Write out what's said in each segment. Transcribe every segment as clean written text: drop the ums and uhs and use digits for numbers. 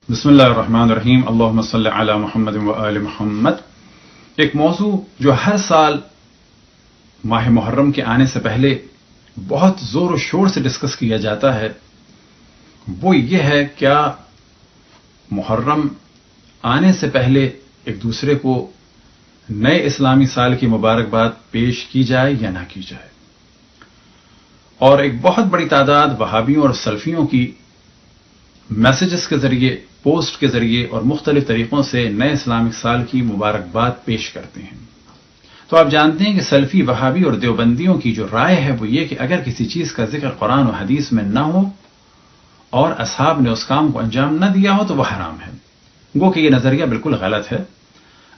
بسم اللہ الرحمن الرحیم، اللہم صلی علی محمد و آل محمد۔ ایک موضوع جو ہر سال ماہ محرم کے آنے سے پہلے بہت زور و شور سے ڈسکس کیا جاتا ہے وہ یہ ہے، کیا محرم آنے سے پہلے ایک دوسرے کو نئے اسلامی سال کی مبارکباد پیش کی جائے یا نہ کی جائے؟ اور ایک بہت بڑی تعداد وہابیوں اور سلفیوں کی میسیجز کے ذریعے، پوسٹ کے ذریعے اور مختلف طریقوں سے نئے اسلامک سال کی مبارکباد پیش کرتے ہیں۔ تو آپ جانتے ہیں کہ سلفی، وہابی اور دیوبندیوں کی جو رائے ہے وہ یہ کہ اگر کسی چیز کا ذکر قرآن و حدیث میں نہ ہو اور اصحاب نے اس کام کو انجام نہ دیا ہو تو وہ حرام ہے۔ گو کہ یہ نظریہ بالکل غلط ہے۔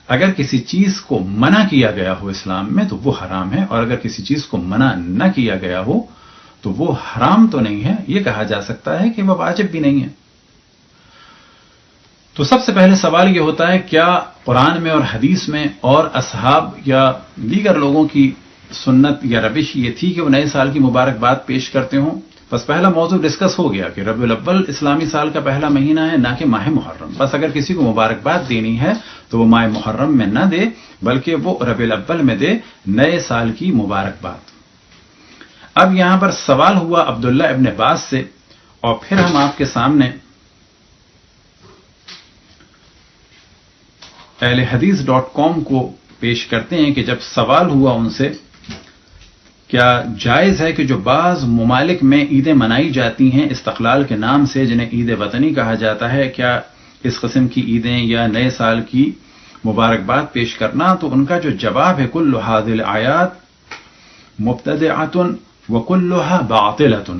اگر کسی چیز کو منع کیا گیا ہو اسلام میں تو وہ حرام ہے، اور اگر کسی چیز کو منع نہ کیا گیا ہو تو وہ حرام تو نہیں ہے، یہ کہا جا سکتا ہے کہ وہ واجب بھی نہیں ہے۔ تو سب سے پہلے سوال یہ ہوتا ہے، کیا قرآن میں اور حدیث میں اور اصحاب یا دیگر لوگوں کی سنت یا روش یہ تھی کہ وہ نئے سال کی مبارکباد پیش کرتے ہوں؟ بس پہلا موضوع ڈسکس ہو گیا کہ ربیع الاول اسلامی سال کا پہلا مہینہ ہے، نہ کہ ماہ محرم۔ بس اگر کسی کو مبارکباد دینی ہے تو وہ ماہ محرم میں نہ دے بلکہ وہ ربیع الاول میں دے نئے سال کی مبارکباد۔ اب یہاں پر سوال ہوا عبداللہ ابن عباس سے، اور پھر ہم آپ کے سامنے اہل حدیث.com کو پیش کرتے ہیں کہ جب سوال ہوا ان سے کیا جائز ہے کہ جو بعض ممالک میں عیدیں منائی جاتی ہیں استقلال کے نام سے، جنہیں عید وطنی کہا جاتا ہے، کیا اس قسم کی عیدیں یا نئے سال کی مبارکباد پیش کرنا؟ تو ان کا جو جواب ہے، کل هذه الآیات مبتدعۃ وکلھا باطلۃ،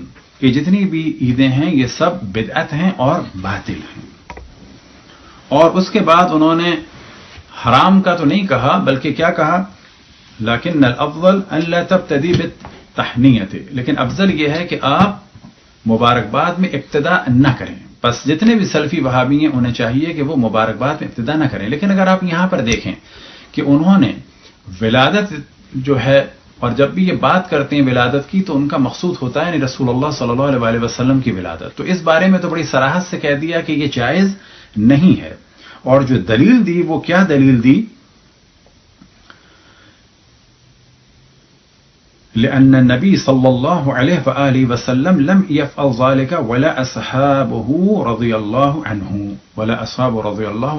کہ جتنی بھی عیدیں ہیں یہ سب بدعت ہیں اور باطل ہیں۔ اور اس کے بعد انہوں نے حرام کا تو نہیں کہا بلکہ کیا کہا، لیکن الافضل ان لا تبتدی بالتہنیۃ، لیکن افضل یہ ہے کہ آپ مبارکباد میں ابتدا نہ کریں۔ بس جتنے بھی سلفی وہابی ہیں انہیں چاہیے کہ وہ مبارکباد میں ابتدا نہ کریں۔ لیکن اگر آپ یہاں پر دیکھیں کہ انہوں نے ولادت جو ہے، اور جب بھی یہ بات کرتے ہیں ولادت کی تو ان کا مقصود ہوتا ہے یعنی رسول اللہ صلی اللہ علیہ وسلم کی ولادت، تو اس بارے میں تو بڑی صراحت سے کہہ دیا کہ یہ جائز نہیں ہے۔ اور جو دلیل دی وہ کیا دلیل دی؟ لأن النبي صلى الله عليه وآله وسلم لم يفعل ذلك ولا أصحابه رضي الله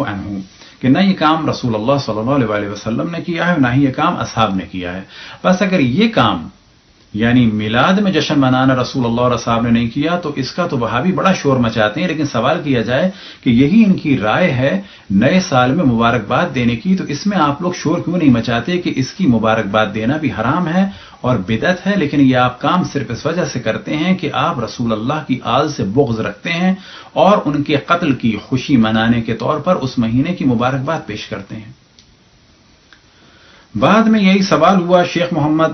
عنه، کہ نہ یہ کام رسول اللہ صلی اللہ علیہ وسلم نے کیا ہے، نہ ہی یہ کام اصحاب نے کیا ہے۔ بس اگر یہ کام یعنی میلاد میں جشن منانا رسول اللہ اور اصحاب نے نہیں کیا تو اس کا تو وہابی بڑا شور مچاتے ہیں، لیکن سوال کیا جائے کہ یہی ان کی رائے ہے نئے سال میں مبارکباد دینے کی، تو اس میں آپ لوگ شور کیوں نہیں مچاتے کہ اس کی مبارکباد دینا بھی حرام ہے اور بدعت ہے، لیکن یہ آپ کام صرف اس وجہ سے کرتے ہیں کہ آپ رسول اللہ کی آل سے بغض رکھتے ہیں اور ان کے قتل کی خوشی منانے کے طور پر اس مہینے کی مبارکباد پیش کرتے ہیں۔ بعد میں یہی سوال ہوا شیخ محمد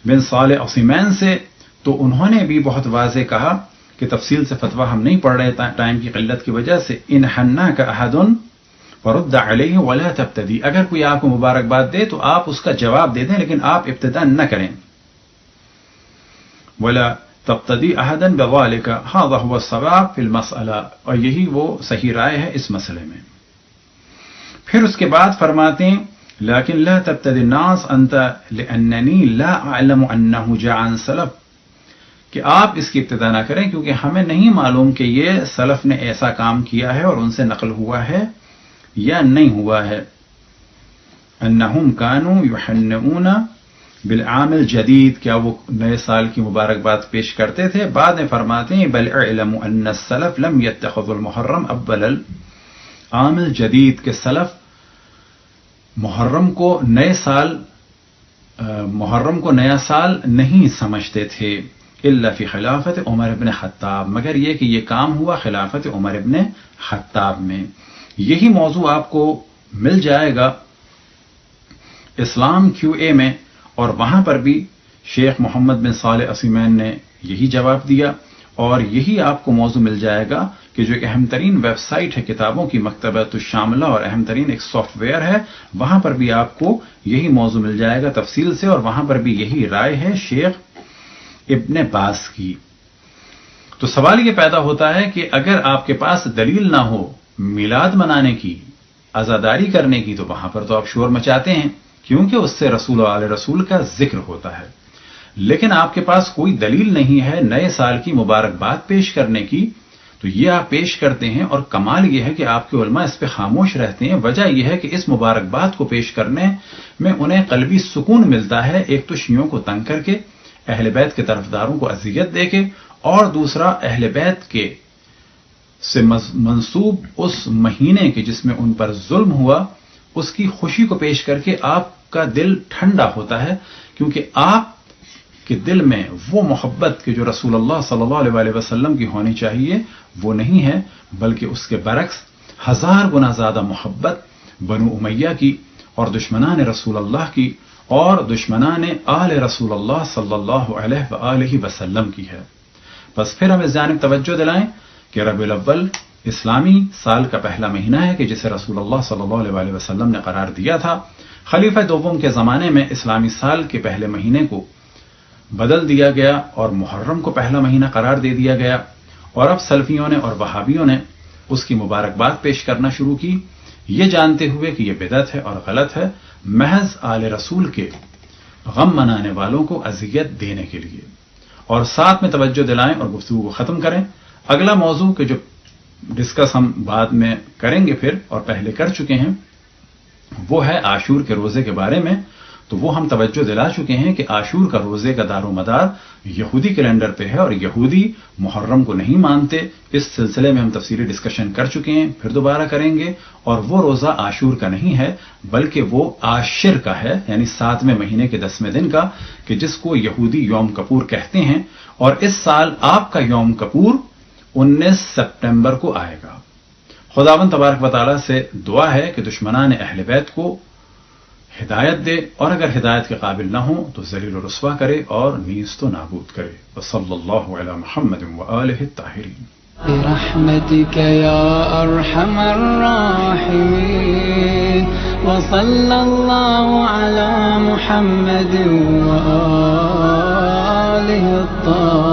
بن صالح عثیمین سے، تو انہوں نے بھی بہت واضح کہا کہ تفصیل سے فتویٰ ہم نہیں پڑھ رہے ٹائم کی قلت کی وجہ سے، ان حناک احد فرد علیہ ولا تبتدی، اگر کوئی آپ کو مبارکباد دے تو آپ اس کا جواب دے دیں لیکن آپ ابتدا نہ کریں۔ ولا تبتدی احدا بذلک هذا هو الصواب فی المسئلہ، اور یہی وہ صحیح رائے ہے اس مسئلے میں۔ پھر اس کے بعد فرماتے ہیں لیکن لا تبتدی الناس انت لاننی لا اعلم انه جاء عن سلف، کہ آپ اس کی ابتدا نہ کریں کیونکہ ہمیں نہیں معلوم کہ یہ سلف نے ایسا کام کیا ہے اور ان سے نقل ہوا ہے یا نہیں ہوا ہے۔ انہم كانوا يحنؤون بالعام الجدید، کیا وہ نئے سال کی مبارکباد پیش کرتے تھے؟ بعد میں فرماتے ہیں بل اعلم ان السلف لم يتخذوا المحرم اول العام الجدید، کہ سلف محرم کو نیا سال نہیں سمجھتے تھے، الا فی خلافت عمر ابن خطاب، مگر یہ کہ یہ کام ہوا خلافت عمر ابن خطاب میں۔ یہی موضوع آپ کو مل جائے گا اسلام QA میں، اور وہاں پر بھی شیخ محمد بن صالح عثیمین نے یہی جواب دیا، اور یہی آپ کو موضوع مل جائے گا کہ جو ایک اہم ترین ویب سائٹ ہے کتابوں کی مکتبۃ الشاملہ، اور اہم ترین ایک سافٹ ویئر ہے، وہاں پر بھی آپ کو یہی موضوع مل جائے گا تفصیل سے، اور وہاں پر بھی یہی رائے ہے شیخ ابن باز کی۔ تو سوال یہ پیدا ہوتا ہے کہ اگر آپ کے پاس دلیل نہ ہو میلاد منانے کی، عزاداری کرنے کی، تو وہاں پر تو آپ شور مچاتے ہیں کیونکہ اس سے رسول و آل رسول کا ذکر ہوتا ہے. لیکن آپ کے پاس کوئی دلیل نہیں ہے نئے سال کی مبارکباد پیش کرنے کی، تو یہ آپ پیش کرتے ہیں، اور کمال یہ ہے کہ آپ کے علماء اس پہ خاموش رہتے ہیں. وجہ یہ ہے کہ اس مبارکباد کو پیش کرنے میں انہیں قلبی سکون ملتا ہے، ایک تو شیعوں کو تنگ کر کے، اہل بیت کے طرفداروں کو اذیت دے کے، اور دوسرا اہل بیت کے سے منسوب اس مہینے کے جس میں ان پر ظلم ہوا اس کی خوشی کو پیش کر کے آپ کا دل ٹھنڈا ہوتا ہے، کیونکہ آپ کہ دل میں وہ محبت کہ جو رسول اللہ صلی اللہ علیہ وسلم کی ہونی چاہیے وہ نہیں ہے، بلکہ اس کے برعکس 1000 گنا زیادہ محبت بنو امیہ کی اور دشمنان رسول اللہ کی اور دشمنان آل رسول اللہ صلی اللہ علیہ وآلہ وسلم کی ہے. بس پھر ہم اس جانب توجہ دلائیں کہ ربیع الاول اسلامی سال کا پہلا مہینہ ہے کہ جسے رسول اللہ صلی اللہ علیہ وسلم نے قرار دیا تھا. خلیفہ دوم کے زمانے میں اسلامی سال کے پہلے مہینے کو بدل دیا گیا اور محرم کو پہلا مہینہ قرار دے دیا گیا، اور اب سلفیوں نے اور وہابیوں نے اس کی مبارکباد پیش کرنا شروع کی، یہ جانتے ہوئے کہ یہ بدعت ہے اور غلط ہے، محض آل رسول کے غم منانے والوں کو اذیت دینے کے لیے. اور ساتھ میں توجہ دلائیں اور گفتگو کو ختم کریں. اگلا موضوع کہ جو ڈسکس ہم بعد میں کریں گے پھر اور پہلے کر چکے ہیں وہ ہے عاشور کے روزے کے بارے میں. تو وہ ہم توجہ دلا چکے ہیں کہ عاشور کا روزے کا دار و مدار یہودی کیلنڈر پہ ہے اور یہودی محرم کو نہیں مانتے. اس سلسلے میں ہم تفصیلی ڈسکشن کر چکے ہیں، پھر دوبارہ کریں گے. اور وہ روزہ عاشور کا نہیں ہے بلکہ وہ عاشر کا ہے، یعنی 7ویں مہینے کے 10ویں دن کا، کہ جس کو یہودی یوم کپور کہتے ہیں. اور اس سال آپ کا یوم کپور 19 سپٹمبر کو آئے گا. خداوند تبارک و تعالی سے دعا ہے کہ دشمنان اہل بیت کو ہدایت دے، اور اگر ہدایت کے قابل نہ ہوں تو ذلیل و رسوا کرے اور نیز تو نابود کرے. وصلی اللہ علی محمد وآلہ الطاہرین. برحمتك يا أرحم الراحمين وصلى الله على محمد وآله الطاهرين.